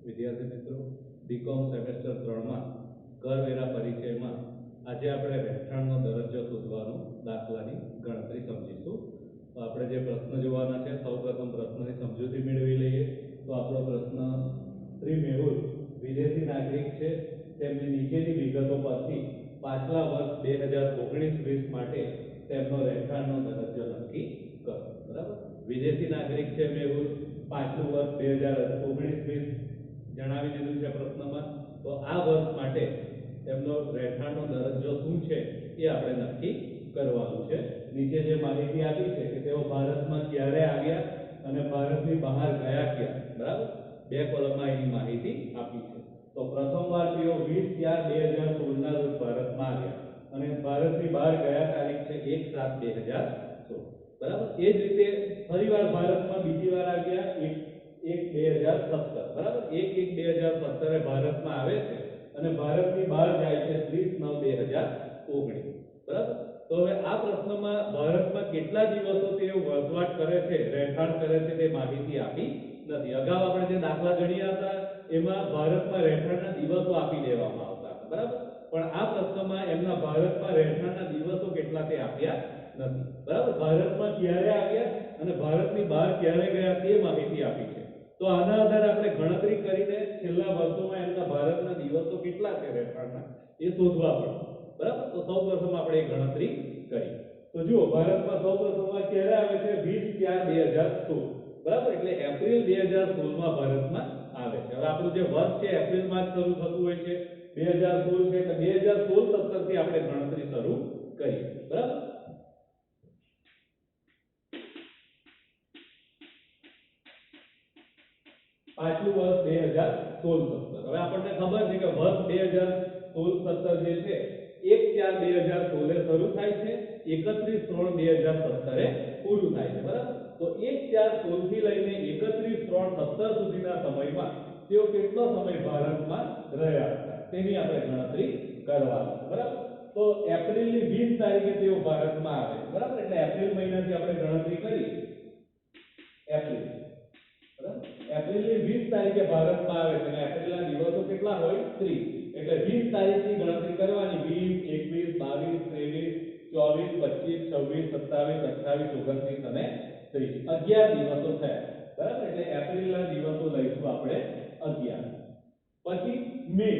વિદ્યાર્થી મિત્રો, BCom semester 3 માં કરવેરા પરિચયમાં આજે આપણે રહેઠાણનો દરજ્જો શોધવાનો દાખલાની ગણતરી સમજીશું. તો આપણે જે પ્રશ્ન જોવાના છે, સૌપ્રથમ પ્રશ્નની સમજૂતી મેળવી લઈએ. તો આપણો પ્રશ્ન શ્રી મેહુલ વિદેશી નાગરિક છે. તેમની નીચેની વિગતો પરથી પાછલા વર્ષ 2019-20 માટે તેમનો રહેઠાણનો દરજ્જો નક્કી કરો. બરાબર, વિદેશી નાગરિક છે મેહુલ, પાછલું વર્ષ 2019-20 જણાવી દીધું છે પ્રશ્નમાં. તો આ વર્ષ માટે તેમનો રહેઠાણનો દરજ્જો શું છે એ આપણે નક્કી કરવાનું છે. નીચે જે માહિતી આપી છે કે તેઓ ભારતમાં ક્યારે આવ્યા અને ભારતની બહાર ગયા ક્યાં. બરાબર, બે કોલમમાં એની માહિતી આપી છે. તો પ્રથમવાર તેઓ 20/4/2016 ના રોજ ભારતમાં આવ્યા અને ભારતની બહાર ગયા તારીખ છે 1/7/2016. બરાબર, એ જ રીતે ફરીવાર ભારતમાં બીજી વાર આવ્યા 1/1/2017. બરાબર, 1/1/2017 ભારતમાં આવે છે અને ભારતની બહાર જાય છે 30/9/2019. બરાબર, તો હવે આ પ્રશ્નમાં ભારતમાં કેટલા દિવસો તેઓ વસવાટ કરે છે, રહેઠાણ કરે છે તે માહિતી આપી નથી. અગાઉ આપણે જે દાખલા ગણ્યા હતા એમાં ભારતમાં રહેઠાણના દિવસો આપી દેવામાં આવતા હતા. બરાબર, પણ આ પ્રશ્નમાં એમના ભારતમાં રહેઠાણના દિવસો કેટલા તે આપ્યા નથી. બરાબર, ભારતમાં ક્યારે આવ્યા અને ભારતની બહાર ક્યારે ગયા તે માહિતી આપી છે. તો આના આધારે આપણે ગણતરી કરીને છેલ્લા વર્ષોમાં એમના ભારતના દિવસો કેટલા છે રહેઠાણના એ શોધવા પડશે. બરાબર, તો સૌપ્રથમ આપણે ગણતરી કરી. તો જુઓ, ભારતમાં સૌપ્રથમવાર ક્યારે આવે છે? 20/4/2016. બરાબર, એટલે એપ્રિલ 2016 માં ભારતમાં આવે છે. હવે આપણું જે વર્ષ છે એપ્રિલમાં જ શરૂ થતું હોય છે. 2016 છે એટલે 2016-17 થી આપણે ગણતરી શરૂ કરીએ. બરાબર, પાછલું વર્ષ 2016-17. હવે આપણને ખબર છે કે વર્ષ 2016-17 જે છે 1/4/2016 શરૂ થાય છે, 31/3/2017 પૂરું થાય છે. બરાબર, તો 1/4/16 થી લઈને 31/3/17 સુધીના સમયમાં તેઓ કેટલો સમય ભારતમાં રહ્યા હતા તેની આપણે ગણતરી કરવાની છે. બરાબર, તો એપ્રિલની 20 તારીખે તેઓ ભારતમાં આવે છે. બરાબર, એટલે એપ્રિલ મહિનાથી આપણે ગણતરી કરીએ. એપ્રિલ, બરાબર, એપ્રિલની 20 તારીખે ભારતમાં આવે છે અને એપ્રિલના દિવસો કેટલા હોય? 30. એટલે 20 તારીખની ગણતરી કરવાની. 20, 21, 22, 23, 24, 25, 26, 27, 28, 29 અને 30. 11 દિવસો થયા. બરાબર, એટલે એપ્રિલના દિવસો લઈશું આપણે 11. પછી મે,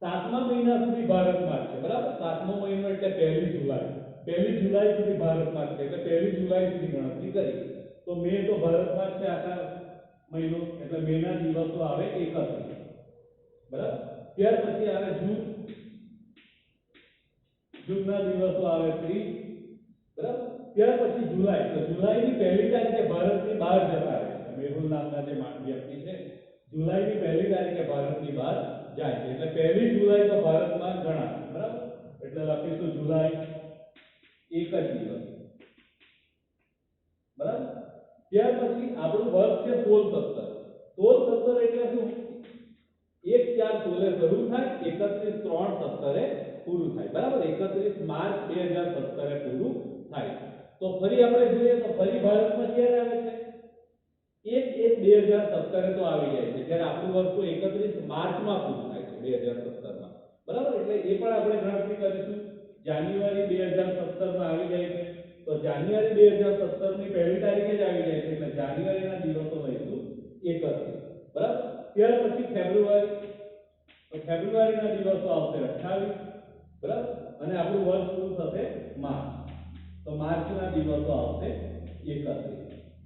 7મા મહિના સુધી ભારતમાં છે. બરાબર, 7મો મહિનો એટલે 1 જુલાઈ. 1 જુલાઈ સુધી ભારતમાં છે એટલે 1 જુલાઈ સુધી ગણતરી કરી. તો મે તો ભારતમાં છે આખા મહિનો એટલે મેના દિવસો આવે 31. બરાબર, ત્યાર પછી આવે જૂન. જૂનના દિવસો આવે 30. બરાબર, ત્યાર પછી જુલાઈ. તો જુલાઈની 1 તારીખે ભારતની બહાર જતા રહે છે. મેહુલ નામના જે વ્યક્તિ છે જુલાઈની 1 તારીખે ભારતની બહાર જાય છે એટલે 1 જુલાઈ તો ભારતમાં ગણાય. બરાબર, એટલે લખીશું જુલાઈ, એક જ દિવસ. બરાબર, ત્યાર પછી આપણું વર્ષ છે 16-17. 16-17 એટલે શું? 1/4/16 શરૂ થાય, 31/3/17 પૂરું થાય. બરાબર, 31 માર્ચ 2017 પૂરું થાય. તો ફરી આપણે જોઈએ તો ફરી ભારતમાં ક્યારે આવે છે? 1/1/2017 તો આવી જાય છે, જ્યારે આપણું વર્ષ તો 31 માર્ચમાં પૂરું થાય છે 2017માં. બરાબર, એટલે એ પણ આપણે ગણતરી કરીશું. જાન્યુઆરી 2017માં આવી જાય છે. તો જાન્યુઆરી 2017 ની 1 તારીખે જ આવી જાય છે એટલે જાન્યુઆરીના દિવસો લઈશું 31. બરાબર, ત્યાર પછી ફેબ્રુઆરી. તો ફેબ્રુઆરીના દિવસો આવશે 28. બરાબર, અને આપણું વર્ષ પૂરું થશે માર્ચ. તો માર્ચના દિવસો આવશે 31.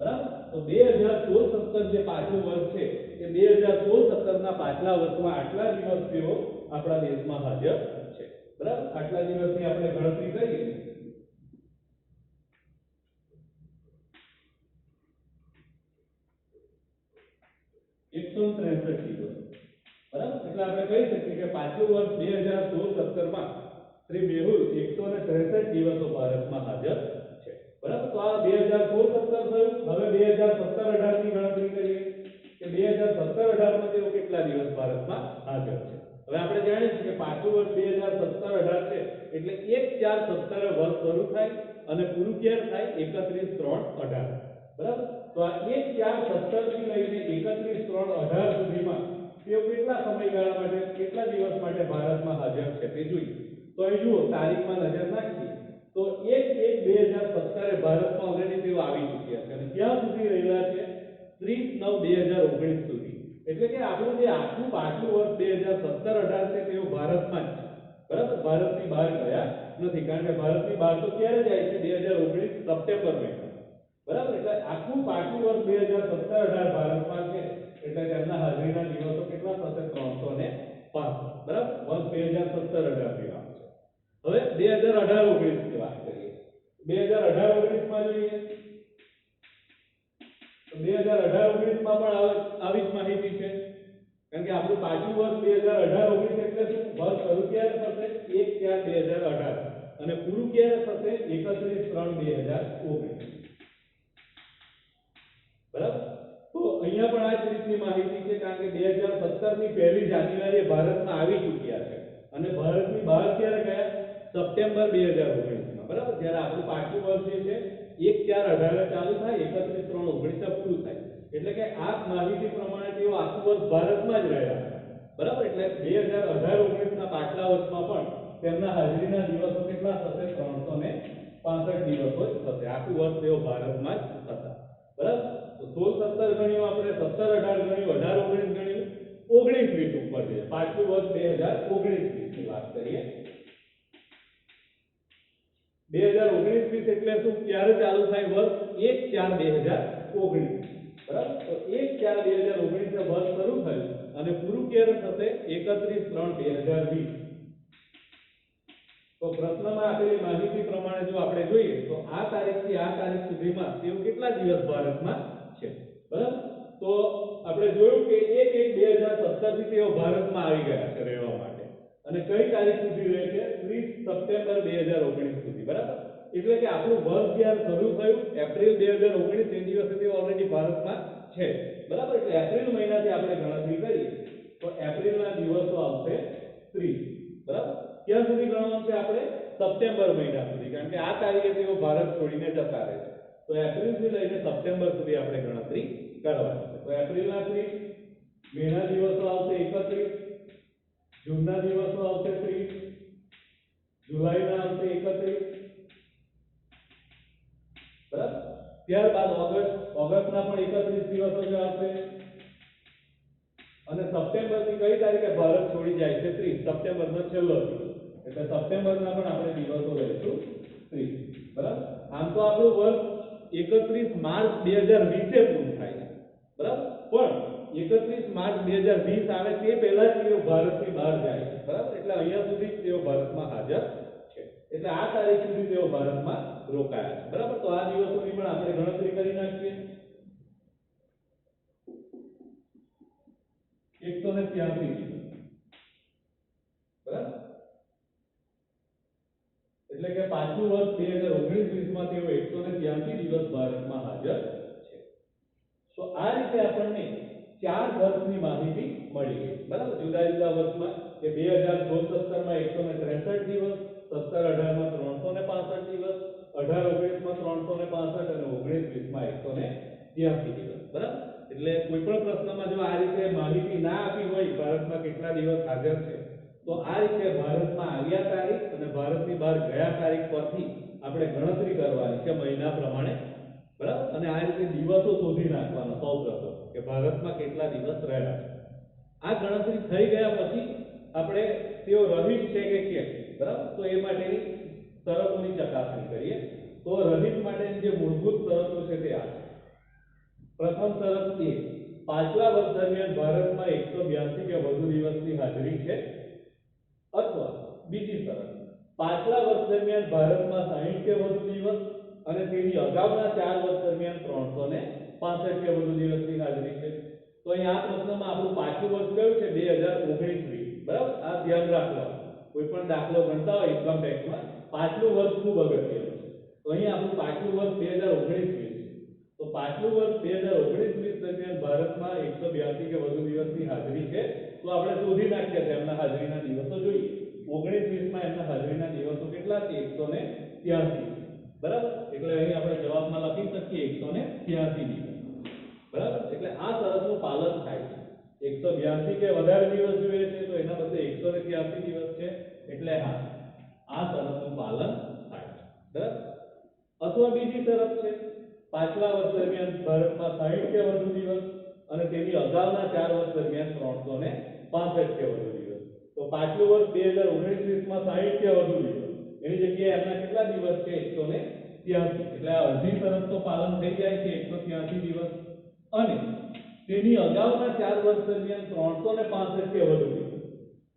બરાબર, તો 2016-17 જે પાછલું વર્ષ છે એ 2016-17 ના પાછલા વર્ષમાં આટલા દિવસ તેઓ આપણા દેશમાં હાજર છે. બરાબર, આટલા દિવસની આપણે ગણતરી કરીએ. 163 દિવસ. બરાબર, એટલે આપણે કહી શકીએ કે પાછલું વર્ષ 2016-17 માં શ્રી મેહુલ 163 દિવસો ભારતમાં હાજર છે. બરાબર, તો આ 2016-17 થયું. હવે 2017-18 ની ગણતરી કરીએ કે 2017-18 માં તેઓ કેટલા દિવસ ભારતમાં હાજર છે. હવે આપણે જાણીએ છીએ કે પાછલું વર્ષ 2017-18 છે એટલે 1/4/17 વર્ષ શરૂ થાય અને પૂરું ક્યારે થાય? 31/3/18. બરાબર, તો આ 1/4/17 થી લઈને 31/3/18 સુધીમાં તેઓ કેટલા સમયગાળા માટે કેટલા દિવસ માટે ભારતમાં હાજર છે તે જોઈએ. તો અહીં જુઓ તારીખમાં નજર નાખીએ તો 1/1/2017 ભારતમાં ઓલરેડી તેઓ આવી ચૂક્યા છે અને ક્યાં સુધી રહેલા છે 30/9/2019 સુધી. એટલે કે આપણું જે આખું પાછલું વર્ષ 2017-18 છે તેઓ ભારતમાં જ છે. બરાબર, ભારતની બહાર ગયા નથી, કારણ કે ભારતની બહાર તો ક્યારે જાય છે 2019 સપ્ટેમ્બર મહિના. બરાબર, એટલે આખું પાછલું વર્ષ 2017-18 ભારતમાં છે એટલે તેમના હાજરીના દિવસો કેટલા થશે 365. બરાબર, વર્ષ 2017-18 ની વાત છે. હવે 2018-19 ની વાત કરીએ. 2018-19 માં જોઈએ તો 2018-19 માં પણ આવી જ માહિતી છે, કારણ કે આપણું પાછલું વર્ષ 2018-19 એટલે શું, વર્ષ શરૂ ક્યારે થશે 1/4/2018 અને પૂરું ક્યારે થશે 31/3/2019. બરાબર, તો અહીંયા પણ આ જ રીતની માહિતી છે, કારણ કે 2017 ની 1 જાન્યુઆરીએ ભારતમાં આવી ચૂક્યા છે અને ભારતની બહાર ક્યારે ગયા સપ્ટેમ્બર 2019 માં. બરાબર, જ્યારે આપણું પાછલું વર્ષ જે છે 1/4/18 ચાલુ થાય 31/3/19 પૂરું થાય. એટલે કે આ માહિતી પ્રમાણે તેઓ આખું વર્ષ ભારતમાં જ રહ્યા. બરાબર, એટલે 2018-19 ના પાછલા વર્ષમાં પણ તેમના હાજરીના દિવસો કેટલા થશે 365 દિવસો જ થશે. આખું વર્ષ તેઓ ભારતમાં જ હતા. બરાબર, તો 16-17 ગણ્યું આપણે, 17-18 ગણ્યું, 18-19 ગણ્યું, 19-20 ઉપર છે. પાછલું વર્ષ 2019-20 ની વાત કરીએ. 2019-20 એટલે શું, ક્યારે ચાલુ થાય વર્ષ 1/4/2019. બરાબર, તો 1/4/2019 વર્ષ શરૂ થયું અને પૂરું ક્યારે થશે 31/3/2020. તો પ્રશ્નમાં આપેલી માહિતી પ્રમાણે જો આપણે જોઈએ તો આ તારીખથી આ તારીખ સુધીમાં તેઓ કેટલા દિવસ ભારતમાં છે. બરાબર, તો આપણે જોયું કે 1/1/2017 થી તેઓ ભારતમાં આવી ગયા છે રહેવા માટે અને કઈ તારીખ સુધી રહે છે 30 સપ્ટેમ્બર 2019 સુધી. બરાબર, એટલે કે આપણું વર્ષ જ્યારે શરૂ થયું એપ્રિલ 2019 તે દિવસે તેઓ ઓલરેડી ભારતમાં છે. બરાબર, એટલે એપ્રિલ મહિનાથી આપણે ગણતરી કરીએ તો એપ્રિલના દિવસો આવશે 30. બરાબર, ક્યાં સુધી ગણવાનું છે આપણે સપ્ટેમ્બર મહિના સુધી, કારણ કે આ તારીખે તેઓ ભારત છોડીને જતા રહે છે. તો એપ્રિલ થી લઈને સપ્ટેમ્બર સુધી આપણે ગણતરી કરવાની છે. તો એપ્રિલના 30, મેના દિવસો આવશે 31, જૂનના દિવસો આવશે 30, જુલાઈના આવશે 31. બરાબર, ત્યારબાદ ઓગસ્ટના પણ 31 દિવસો જ આવશે અને સપ્ટેમ્બરની કઈ તારીખે ભારત છોડી જાય છે 30 સપ્ટેમ્બરનો છેલ્લો દિવસ, એટલે સપ્ટેમ્બરના પણ આપણે દિવસો લઈશું 30. બરાબર, આમ તો આપણું વર્ષ 31 માર્ચ 2020 પૂરું થાય છે. બરાબર, પણ 31 માર્ચ 2020 આવે તે પહેલા જ તેઓ ભારતની બહાર જાય છે. બરાબર, એટલે અહીંયા સુધી તેઓ ભારતમાં હાજર છે, એટલે આ તારીખ સુધી તેઓ ભારતમાં રોકાયા છે. બરાબર, તો આ દિવસોની પણ આપણે ગણતરી કરી નાખીએ. 183 દિવસ. બરાબર, એટલે કે પાછલું વર્ષ 2019-20 માં તેઓ 183 દિવસ ભારતમાં હાજર છે. તો આ રીતે આપણને 4 વર્ષની માહિતી મળી ગઈ. બરાબર, જુદા જુદા વર્ષમાં કે 2016-17 માં 163 દિવસ, 17-18 માં 365 દિવસ, 18-19 માં 365 અને 19-20 માં 183 દિવસ. બરાબર, એટલે કોઈ પણ પ્રશ્નમાં જો આ રીતે માહિતી ના આપી હોય ભારતમાં કેટલા દિવસ હાજર છે તો આ રીતે ભારતમાં આવ્યા તારીખ અને ભારતની બહાર ગયા તારીખ પરથી આપણે ગણતરી કરવાની છે મહિના પ્રમાણે. બરાબર, અને આ રીતે દિવસો શોધી નાખવાના સૌપ્રથમ કે ભારતમાં કેટલા દિવસ રહ્યા છે. આ ગણતરી થઈ ગયા પછી આપણે તેઓ રહિત છે કે કેમ, બરાબર, તો એ માટેની શરતોની ચકાસણી કરીએ. તો રહિત માટેની જે મૂળભૂત શરતો છે તે આ છે. પ્રથમ શરત એ, પાછલા વર્ષ દરમિયાન ભારતમાં 182 કે વધુ દિવસની હાજરી છે, અથવા બીજી શરત, પાછલા વર્ષ દરમિયાન ભારતમાં 60 કે વધુ દિવસ અને તેની અગાઉના 4 વર્ષ દરમિયાન 365 કે વધુ દિવસની હાજરી છે. તો અહીં આ પ્રશ્નમાં આપણું પાછલું વર્ષ કયું છે 2019-20. બરાબર, આ ધ્યાન રાખવાનું. કોઈ પણ દાખલો ગણતા હોય ઇન્કમ ટેક્સમાં પાછલું વર્ષ ખૂબ અગત્યનું છે. તો અહીં આપણું પાછલું વર્ષ 2019-20 છે. તો પાછલું વર્ષ 2019-20 દરમિયાન ભારતમાં 182 કે વધુ દિવસની હાજરી છે. તો આપણે શોધી નાખીએ તેમના હાજરીના દિવસો જોઈએ. 19-20 માં એમના હાજરીના દિવસો કેટલા છે 183. બરાબર, એટલે અહીં આપણે જવાબમાં લખી શકીએ 183 દિવસ. બરાબર, એટલે આ શરતનું પાલન થાય છે. 182 183 કે વધારે દિવસ જોઈએ છે તો એના બદલે 183 દિવસ છે એટલે હા આ શરતનું પાલન થાય બરાબર. અથવા બીજી શરત છે પાછલા વર્ષ દરમિયાન ભારતમાં 60 કે વધુ દિવસ અને તેની અગાઉના 4 વર્ષ દરમિયાન 365 કે વધુ દિવસ. તો પાછલું વર્ષ 2019-20 માં 60 કે વધુ દિવસ એની જગ્યાએ એમના કેટલા દિવસ છે 183 એટલે આ અડધી શરત તો પાલન થઈ જાય છે 183 દિવસ અને તેની અગાઉના 4 વર્ષ દરમિયાન 365 કે વધુ દિવસ.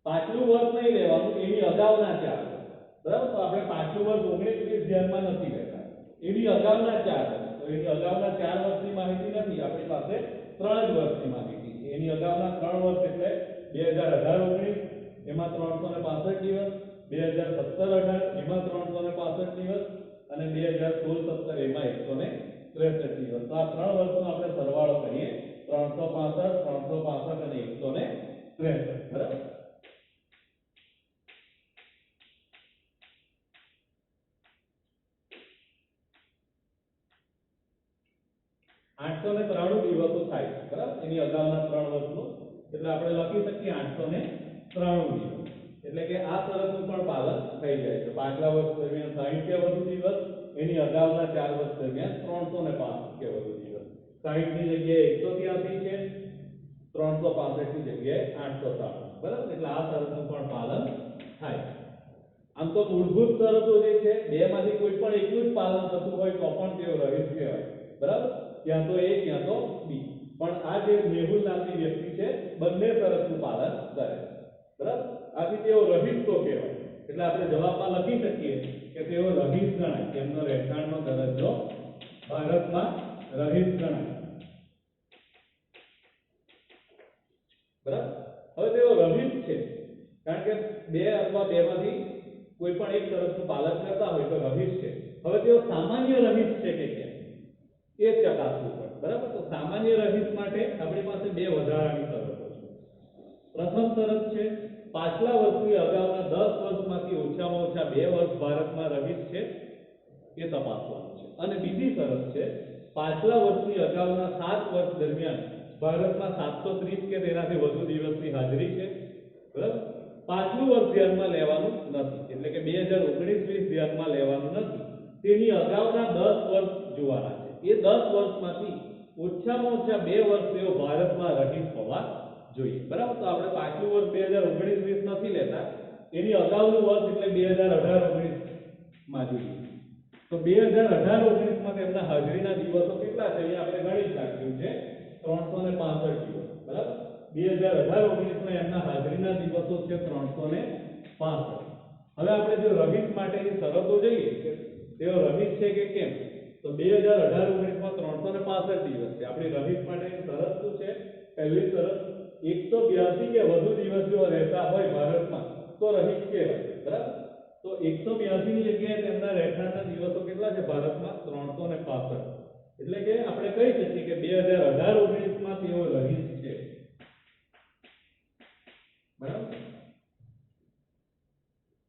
પાછલું વર્ષ નહીં લેવાનું એની અગાઉના 4 વર્ષ બરાબર. તો આપણે પાછલું વર્ષ 19-20 ધ્યાનમાં નથી લેતા એની અગાઉના 4 વર્ષ. તો એની અગાઉના 4 વર્ષની માહિતી નથી આપણી પાસે 3 જ વર્ષની માહિતી છે. એની અગાઉના 3 વર્ષ એટલે 2018-19 એમાં 365 દિવસ 2017-18 એમાં 365 દિવસ અને 2016-17 એમાં 163 દિવસ. તો આ 3 વર્ષનો આપણે સરવાળો કરીએ 365 365 અને 163 બરાબર. આઠસો ને 93 દિવસો થાય છે બરાબર એની અગાઉના 3 વર્ષનું એટલે આપણે લખી શકીએ 893 દિવસ. એટલે કે આ શરતનું પણ પાલન થઈ જાય છે. પાછલા વર્ષ દરમિયાન 60 કે વધુ દિવસ એની અગાઉના 4 વર્ષ દરમિયાન 365 કે વધુ દિવસ. 60 ની જગ્યાએ 183 છે 365 ની જગ્યાએ 893 બરાબર. એટલે આ શરતનું પણ પાલન થાય. આમ તો મૂળભૂત શરતો જે છે બેમાંથી કોઈ પણ એકનું જ પાલન થતું હોય તો પણ તેઓ રહિત કહેવાય બરાબર. ક્યાં તો A ક્યાં તો B. પણ આ જે મેહુલ નામની વ્યક્તિ છે બંને શરતનું પાલન કરે બરાબર. આથી તેઓ રહિત તો કહેવાય. એટલે આપણે જવાબમાં લખી શકીએ કે તેઓ રહિત ગણાય. તેમનો રહેઠાણનો દરજ્જો ભારતમાં રહિત ગણાય બરાબર. હવે તેઓ રહિત છે કારણ કે બે અથવા બેમાંથી કોઈ પણ એક શરતનું પાલન કરતા હોય તો રહિત છે. હવે તેઓ સામાન્ય રહિત છે કે કેમ એ ચકાસવું પડે બરાબર. તો સામાન્ય રહિત માટે આપણી પાસે બે વધારાની શરતો છે. પ્રથમ શરત છે પાછલા વર્ષની અગાઉના 10 વર્ષમાંથી ઓછામાં ઓછા 2 વર્ષ ભારતમાં રહિત છે એ તપાસવાનું છે. અને બીજી શરત છે પાછલા વર્ષની અગાઉના 7 વર્ષ દરમિયાન ભારતમાં 730 કે તેનાથી વધુ દિવસની હાજરી છે બરાબર. પાછલું વર્ષ ધ્યાનમાં લેવાનું નથી એટલે કે 2019-20 ધ્યાનમાં લેવાનું નથી. તેની અગાઉના 10 વર્ષ જોવાના છે. એ 10 વર્ષમાંથી ઓછામાં ઓછા 2 વર્ષ તેઓ ભારતમાં રહિત હોવા જોઈએ બરાબર. તો આપણે પાછલું વર્ષ 2019-20 નથી લેતા એની અગાઉનું વર્ષ એટલે 2018-19 માં જોઈએ. તો 2018-19 માં તેમના હાજરીના દિવસો કેટલા છે અહીંયા આપણે ગણિત નાખ્યું છે 365 દિવસ બરાબર. 2018-19 માં એમના હાજરીના દિવસો છે 365. હવે આપણે જો રહિત માટેની શરતો જોઈએ કે તેઓ રહિત છે કે કેમ તો 2018-19 માં 365 દિવસ છે. આપણી રહિત માટેની શરત શું છે? પહેલી શરત 182 કે વધુ દિવસ જો રહેતા હોય ભારતમાં તો રહિત કહેવાય બરાબર. તો 182 ની જગ્યાએ તેમના રહેઠાણના દિવસો કેટલા છે ભારતમાં 365. એટલે કે આપણે કહી શકીએ કે 2018-19 માં તેઓ રહિત છે બરાબર.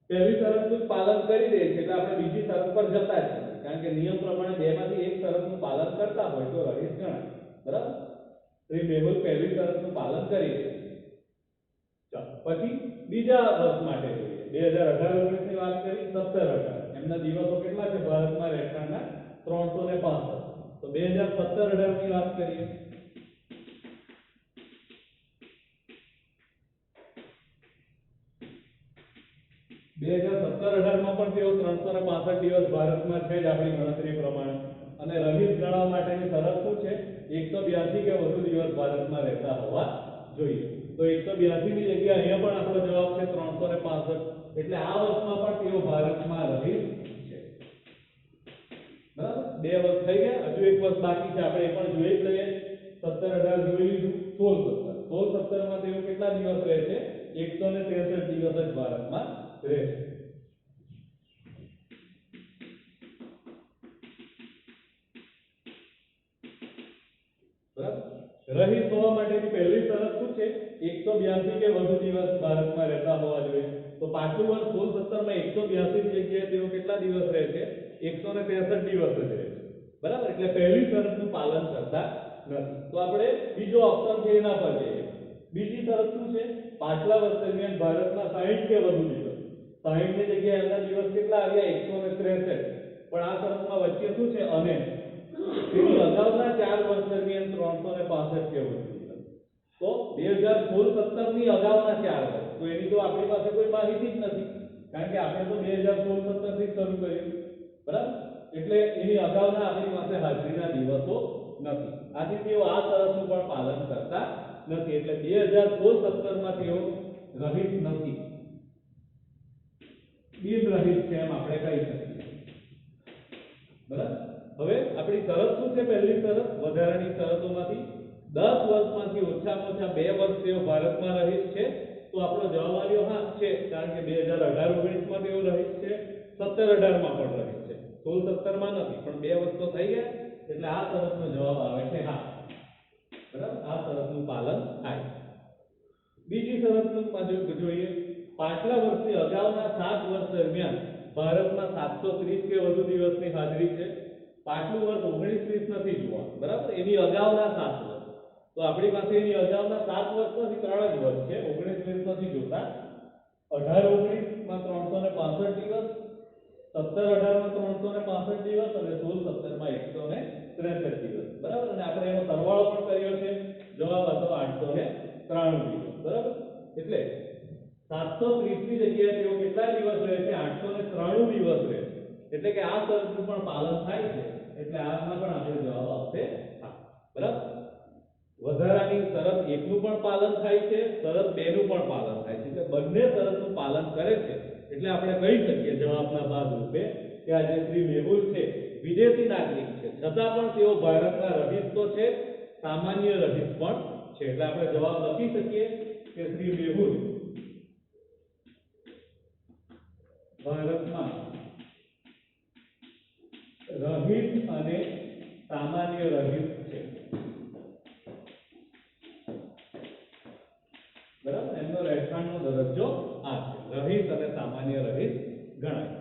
પહેલી શરતનું પાલન કરી દે છે એટલે આપણે બીજી શરત પર જતા જ નથી કારણ કે નિયમ પ્રમાણે બેમાંથી એક શરતનું પાલન કરતા હોય તો રહિત ગણાય બરાબર. શ્રી મેહુલ પહેલી શરતનું પાલન કરી દે. ચાલો પછી બીજા વર્ષ માટે જોઈએ 2018-19 ની વાત કરી 17-18 એમના દિવસો કેટલા છે ભારતમાં રહેઠાણના 365. તો 2017-18 ની વાત કરીએ 2017-18 માં પણ તેઓ 365 દિવસ ભારતમાં છે જ આપણી ગણતરી પ્રમાણે. અને રહિત ગણવા માટેની શરત શું છે 182 કે વધુ દિવસ ભારતમાં રહેતા હોવા જોઈએ. તો 182 ની જગ્યાએ અહીંયા પણ આપણો જવાબ છે 365. એટલે આ વર્ષમાં પણ તેઓ ભારતમાં રહિત છે બરાબર. બે વર્ષ થઈ ગયા હજુ એક વર્ષ બાકી છે આપણે એ પણ જોઈ જ લઈએ. 17-18 જોઈ લીધું. 16-17 માં તેઓ કેટલા દિવસ રહે છે 163 દિવસ જ ભારતમાં રહેશે બરાબર. રહિત હોવા માટેની પહેલી શરત શું છે 182 કે વધુ દિવસ ભારતમાં રહેતા હોવા જોઈએ. તો પાછલું વર્ષ 16-17 માં 182 ની જગ્યાએ તેઓ કેટલા દિવસ રહે છે 163 દિવસ જ રહે છે બરાબર. એટલે પહેલી શરતનું પાલન કરતા નથી. તો આપણે બીજો ઓપ્શન છે એના પર જઈએ. બીજી શરત શરત શું છે? પાછલા વર્ષ દરમિયાન ભારતમાં 60 કે વધુ દિવસ, 60 ની જગ્યાએ એમના દિવસ કેટલા આવ્યા? 163. પણ આ શરતમાં વચ્ચે શું છે? અને તેની અગાઉના 4 વર્ષ દરમિયાન 365 કે વધુ દિવસ. તો 2016-17 ની અગાઉના 4 વર્ષ, તો એની તો આપણી પાસે કોઈ માહિતી જ નથી, કારણ કે આપણે તો 2016-17 થી શરૂ કર્યું, બરાબર? એટલે એની અગાઉના આપણી પાસે હાજરીના દિવસો નથી. આથી તેઓ આ શરતનું પણ પાલન કરતા નથી. એટલે 2016-17 માં તેઓ રહિત નથી, બિનરહિત છે એમ આપણે કહી શકીએ, બરાબર? હવે આપણી શરત શું છે? પહેલી શરત વધારાની શરતોમાંથી 10 વર્ષમાંથી ઓછામાં ઓછા 2 વર્ષ તેઓ ભારતમાં રહિત છે. તો આપણો જવાબ આવ્યો હા છે, કારણ કે 2018-19 માં તેઓ રહિત છે, 17-18 માં પણ રહિત છે, 16-17 માં નથી, પણ 2 વર્ષ તો થઈ ગયા, એટલે આ શરતનો જવાબ આવે છે હા, બરાબર? આ શરતનું પાલન થાય. બીજી શરતનું જોઈએ, પાછલા વર્ષની અગાઉના 7 વર્ષ દરમિયાન ભારતમાં 730 કે વધુ દિવસની હાજરી છે. પાછલું વર્ષ 19-20 નથી જોવા, બરાબર? એની અગાઉના 7 વર્ષ, તો આપણી પાસે એની અગાઉના 7 વર્ષ નથી, 3 જ વર્ષ છે, 19-20 નથી જોતા. 18-19 માં 365 દિવસ, 17-18 માં 365 દિવસ અને 16-17 માં 163 દિવસ, બરાબર? અને આપણે એનો સરવાળો પણ કર્યો છે, જવાબ હતો 893 દિવસ, બરાબર? એટલે 730 ની જગ્યાએ તેઓ કેટલા દિવસ રહે છે? 893 દિવસ રહે છે. એટલે કે આ શરતનું પણ પાલન થાય છે, એટલે આમાં પણ આપણો જવાબ આવશે હા, બરાબર? વધારાની શરત 1 નું પણ પાલન થાય છે, શરત 2 નું પણ પાલન થાય છે, એટલે બંને શરતનું પાલન કરે છે. એટલે આપણે કહી શકીએ જવાબના ભાગરૂપે કે આ જે શ્રી મેહુલ છે વિદેશી નાગરિક છે, છતાં પણ તેઓ ભારતના રહિત તો છે, સામાન્ય રહિત પણ છે. એટલે આપણે જવાબ લખી શકીએ કે શ્રી મેહુલ ભારતમાં રહિત અને સામાન્ય રહિત છે, બરાબર? એમનો રહેઠાણનો દરજ્જો આ છે, રહિત અને સામાન્ય રહિત ગણાય.